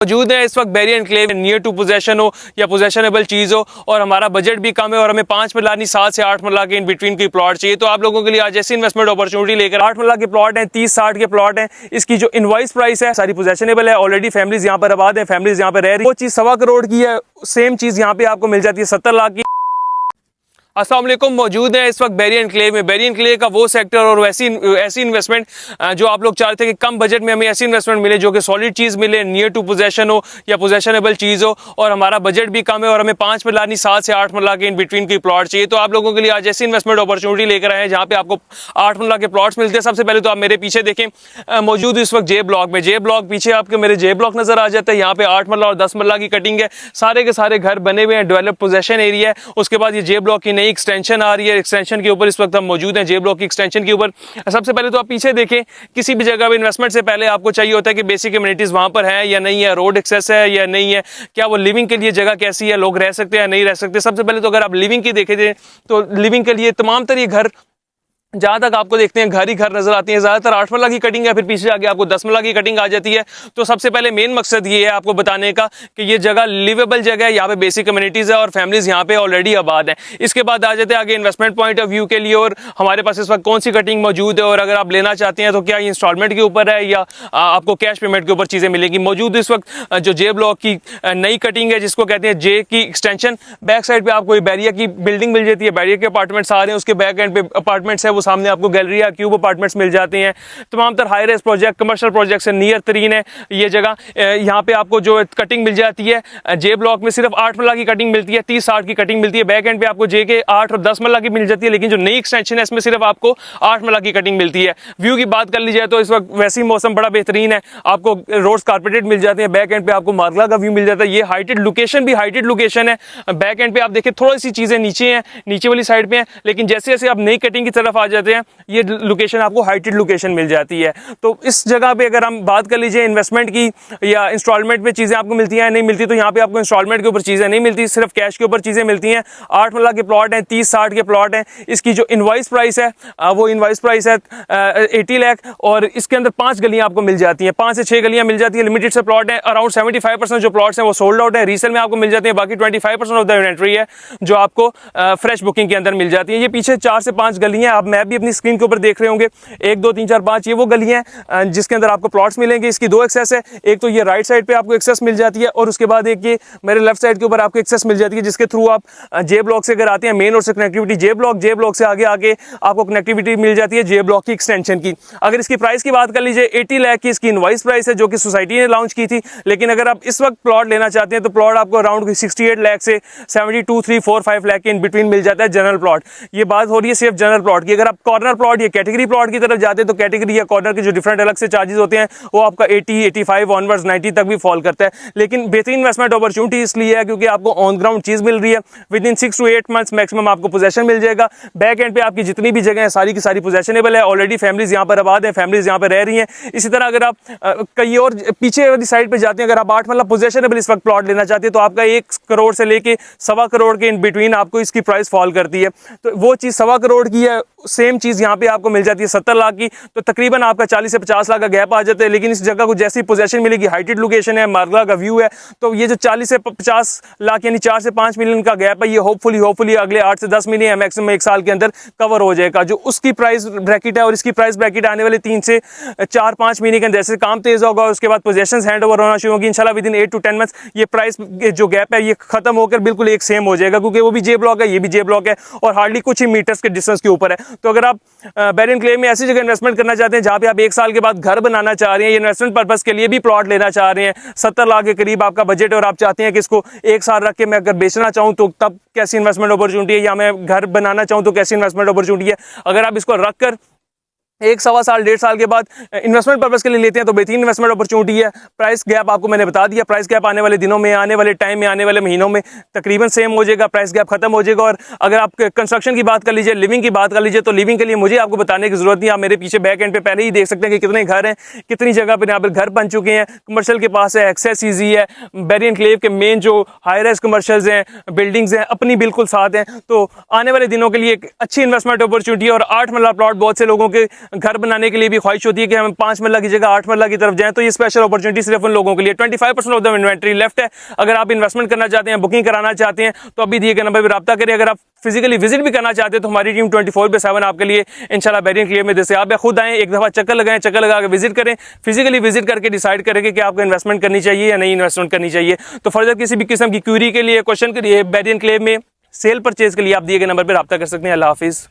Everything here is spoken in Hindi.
मौजूद है इस वक्त barrier enclave near to possession हो या पोजेशनेबल चीज़ हो और हमारा बजट भी कम है और हमें 5 मरला नहीं 7 से 8 मरला के इन बिटवीन की प्लॉट चाहिए। तो आप लोगों के लिए आज ऐसी इन्वेस्टमेंट अपॉर्चुनिटी लेकर 8 मरला के प्लॉट हैं, 30-60 के प्लॉट हैं। इसकी जो इनवॉइस प्राइस है सारी पोजेशनेबल है, ऑलरेडी फैमिलीज यहाँ पर आबाद है, फैमिलीज यहाँ पर रह रही है। वो चीज़ 1.25 करोड़ की है, सेम चीज़ यहाँ पे आपको मिल जाती है 70 लाख की। अस्सलाम वालेकुम, मौजूद है इस वक्त बैरियर एनक्लेव में। बैरियर एनक्लेव का वो सेक्टर और ऐसी इन्वेस्टमेंट जो आप लोग चाहते हैं कि कम बजट में हमें ऐसी इन्वेस्टमेंट मिले जो कि सॉलिड चीज़ मिले, नियर टू पोजेशन हो या पोजेशनेबल चीज़ हो और हमारा बजट भी कम है और हमें 5 मरला नहीं 7 से 8 मरला के इन बिटवीन की प्लॉट चाहिए। तो आप लोगों के लिए आज ऐसी इन्वेस्टमेंट अपॉर्चुनिटी लेकर आए हैं जहाँ पे आपको 8 मरला के प्लॉट्स मिलते हैं। सबसे पहले तो आप मेरे पीछे देखें, मौजूद इस वक्त जे ब्लॉक में। जे ब्लॉक पीछे आपके मेरे जे ब्लॉक नजर आ जाता है। यहाँ पे 8 मरला और 10 मरला की कटिंग है, सारे के सारे घर बने हुए हैं, डेवलप पोजेशन एरिया है। उसके बाद ये जे ब्लॉक की नई एक्सटेंशन आ रही है, एक्सटेंशन के ऊपर इस वक्त हम मौजूद हैं, जे ब्लॉक की एक्सटेंशन के ऊपर। सबसे पहले तो आप पीछे देखें, किसी भी जगह पे इन्वेस्टमेंट से पहले आपको चाहिए होता है कि बेसिक कम्युनिटीज वहां पर हैं या नहीं है, रोड एक्सेस है या नहीं है, क्या वो लिविंग के लिए जगह कैसी है, लोग रह सकते हैं या नहीं रह सकते। सबसे पहले तो अगर आप लिविंग की देखें तो लिविंग के लिए तमाम तरह घर जहां तक आपको देखते हैं घर ही घर नजर आती है। ज्यादातर 8 मरला की कटिंग है, फिर पीछे जाके आपको 10 मरला की कटिंग आ जाती है। तो सबसे पहले मेन मकसद ये है आपको बताने का कि ये जगह लिवेबल जगह है, यहाँ पे बेसिक कम्युनिटीज है और फैमिलीज यहाँ पे ऑलरेडी आबाद है। इसके बाद आ जाते हैं आगे इन्वेस्टमेंट पॉइंट ऑफ व्यू के लिए और हमारे पास इस वक्त कौन सी कटिंग मौजूद है और अगर आप लेना चाहते हैं तो क्या ये इंस्टॉलमेंट के ऊपर है या आपको कैश पेमेंट के ऊपर चीजें मिलेगी। मौजूद इस वक्त जो जे ब्लॉक की नई कटिंग है जिसको कहते हैं जे की एक्सटेंशन, बैक साइड पे आपको बैरियर की बिल्डिंग मिल जाती है, बैरियर के अपार्टमेंट्स आ रहे हैं, उसके बैक एंड पे अपार्टमेंट्स है, वो सामने आपको गैलरी क्यूब अपार्टमेंट्स मिल जाते हैं। तमाम तरह high rise project, commercial project से नियर तरीन है ये जगह। यहाँ पे आपको जो कटिंग मिल जाती है जे ब्लॉक में सिर्फ 8 मरला की कटिंग मिलती है, 30-60 की कटिंग मिलती है। बैक एंड पे आपको जे के 8 और 10 मरला की मिल जाती है, लेकिन जो नई एक्सटेंशन है इसमें सिर्फ आपको 8 मरला की कटिंग मिलती है। व्यू की बात कर ली जाए तो इस वक्त वैसे ही मौसम बड़ा बेहतरीन है, आपको रोड्स कारपेटेड मिल जाते हैं। बैक एंड पे आपको मार्गला का व्यू मिल जाता है। ये हाइटेड लोकेशन भी हाइटेड लोकेशन है। बैक एंड पे आप देखें थोड़ी सी चीजें नीचे हैं, नीचे वाली साइड पे हैं, लेकिन जैसे जैसे आप नई कटिंग की तरफ आ जाते हैं ये लोकेशन आपको हाइटेड लोकेशन मिल जाती है। तो इस जगह पे अगर हम बात कर लीजिए इन्वेस्टमेंट की या इंस्टॉलमेंट में चीजें आपको मिलती हैं नहीं मिलती, तो यहाँ पे आपको इंस्टॉलमेंट के ऊपर चीजें नहीं मिलती, सिर्फ कैश के ऊपर चीजें मिलती हैं। 8 मरला के प्लॉट हैं, 30-60 के प्लॉट हैं। इसकी जो इनवॉइस प्राइस है वो इनवॉइस प्राइस है 80 लाख और इसके अंदर 5 गलियां आपको मिल जाती हैं, 5 से 6 गलियां मिल जाती है। लिमिटेड से प्लॉट है, अराउंड 75% जो प्लॉट्स हैं वो सोल्ड आउट है, रीसेल में आपको मिल जाते हैं। बाकी 25% ऑफ द इन्वेंटरी है जो आपको फ्रेश बुकिंग के अंदर मिल जाती है। ये पीछे 4 से 5 गलियां आप मैप भी अपनी स्क्रीन के ऊपर देख रहे होंगे, 1 2 3 4 5 ये वो गली हैं जिसके अंदर आपको प्लॉट्स मिलेंगे। इसकी 2 एक्सेस है, एक तो ये राइट साइड पे आपको एक्सेस मिल जाती है और उसके बाद एक ये मेरे लेफ्ट साइड के ऊपर आपको एक्सेस मिल जाती है जिसके थ्रू आप जे ब्लॉक से अगर आते हैं मेन रोड से कनेक्टिविटी जे ब्लॉक से आगे आगे आपको कनेक्टिविटी मिल जाती है जे ब्लॉक की एक्सटेंशन की। अगर इसकी प्राइस की बात कर लीजिए 80 लाख की इसकी इनवॉइस प्राइस है जो कि सोसाइटी ने लॉन्च की थी, लेकिन अगर आप इस वक्त प्लॉट लेना चाहते हैं तो प्लॉट आपको अराउंड 68 लाख से 72, 3, 4, 5 लाख के इन बिटवीन मिल जाता है जनरल प्लॉट। ये बात हो रही है सिर्फ जनरल प्लॉट की। अगर आप कॉर्नर प्लॉट या कैटेगरी प्लॉट की तरफ जाते हैं तो कैटेगरी या कॉर्नर के जो डिफरेंट अलग से चार्जेस होते हैं वो आपका 80, 85 ऑनवर्ड्स 90 तक भी फॉल करता है। लेकिन बेहतरीन इन्वेस्टमेंट अपॉर्चुनिटी इसलिए है क्योंकि आपको ऑन ग्राउंड चीज मिल रही है। With in 6 to 8 months maximum आपको पोजेशन मिल जाएगा। बैक एंड पे आपकी जितनी भी जगह है सारी की सारी पोजेशनेबल है, ऑलरेडी फैमिलीज यहाँ पर आबाद है, फैमिलीज यहाँ पर रह रही हैं। इसी तरह अगर आप कहीं और पीछे वाली साइड पे जाते हैं, अगर आप 8 मतलब पोजेशनेबल इस वक्त प्लॉट लेना चाहते हैं तो आपका 1 करोड़ से लेके 1.25 करोड़ के इन बिटवीन आपको इसकी प्राइस फॉल करती है। तो वो चीज 1.25 करोड़ की है, सेम चीज यहाँ पे आपको मिल जाती है 70 लाख की, तो तकरीबन आपका 40 से 50 लाख का गैप आ जाता है। लेकिन इस जगह को जैसी पोजीशन मिलेगी, हाइटेड लोकेशन है, मार्गला का व्यू है, तो ये जो 40 से 50 लाख यानी 4 से 5 मिलियन का गैप है ये होपफुली अगले 8 से 10 महीने मैक्सिमम 1 साल के अंदर कवर हो जाएगा। जो उसकी प्राइस ब्रैकेट है और इसकी प्राइस ब्रैकेट आने वाले 3 से 4-5 महीने के अंदर जैसे काम तेज होगा उसके बाद पोजेशन हैंड ओवर होना शुरू होगी इंशाल्लाह विद इन 8 to 10 मंथ्स ये प्राइस जो गैप है ये खत्म होकर बिल्कुल एक सेम हो जाएगा, क्योंकि वो भी जे ब्लॉक है ये भी जे ब्लॉक है और हार्डली कुछ ही मीटर्स के डिस्टेंस के ऊपर है। तो अगर आप बैरियर एनक्लेव में ऐसी जगह इन्वेस्टमेंट करना चाहते हैं जहां पे आप 1 साल के बाद घर बनाना चाह रहे हैं, इन्वेस्टमेंट पर्पस के लिए भी प्लॉट लेना चाह रहे हैं, 70 लाख के करीब आपका बजट है और आप चाहते हैं कि इसको 1 साल रख के मैं अगर बेचना चाहूं तो तब कैसी इन्वेस्टमेंट अपॉर्चुनिटी है, या मैं घर बनाना चाहूं तो कैसी इन्वेस्टमेंट अपॉर्चुनिटी है। अगर आप इसको रखकर 1-1.25 साल 1.5 साल के बाद इन्वेस्टमेंट पर्पस के लिए लेते हैं तो बेहतरीन इन्वेस्टमेंट अपॉर्चुनिटी है। प्राइस गैप आपको मैंने बता दिया, प्राइस गैप आने वाले दिनों में, आने वाले टाइम में, आने वाले महीनों में तकरीबन सेम हो जाएगा, प्राइस गैप खत्म हो जाएगा। और अगर आप कंस्ट्रक्शन की बात कर लीजिए, लिविंग की बात कर लीजिए, तो लिविंग के लिए मुझे आपको बताने की जरूरत नहीं, आप मेरे पीछे बैक एंड पे पहले ही देख सकते हैं कि कितने घर हैं, कितनी जगह पर यहाँ पर घर बन चुके हैं। कमर्शियल के पास है, एक्सेस ईजी है, बैरियर एनक्लेव के मेन जो हाई राइज कमर्शियल्स हैं, बिल्डिंग्स हैं अपनी बिल्कुल साथ हैं। तो आने वाले दिनों के लिए एक अच्छी इन्वेस्टमेंट अपॉर्चुनिटी और 8 मरला प्लॉट बहुत से लोगों के घर बनाने के लिए भी ख्वाहिश होती है कि हम 5 मरला की जगह 8 मरला की तरफ जाएं, तो ये स्पेशल अपॉर्चुनिटी सिर्फ उन लोगों के लिए। 25% ऑफ द इन्वेंट्री लेफ्ट है। अगर आप इन्वेस्टमेंट करना चाहते हैं, बुकिंग कराना चाहते हैं, तो अभी दिए गए नंबर पर रब्ता करें। अगर आप फिजिकली विजिट भी करना चाहते हैं तो हमारी टीम 24/7 आपके लिए इंशाल्लाह बैरियर क्लेम में जैसे आप खुद आएं, एक दफ़ा चक्कर लगाएं, चक्कर लगा के विजिट करें, फिजिकली विजिट करके डिसाइड करेंगे कि आपको इन्वेस्टमेंट करनी चाहिए या नहीं इन्वेस्टमेंट करनी चाहिए। तो फर्दर किसी भी किस्म की क्यूरी के लिए, क्वेश्चन के लिए, बैरियर क्लेम में, सेल परचेज के लिए आप दिए गए नंबर पर रब्ता कर सकते हैं। अल्लाह हाफिज़।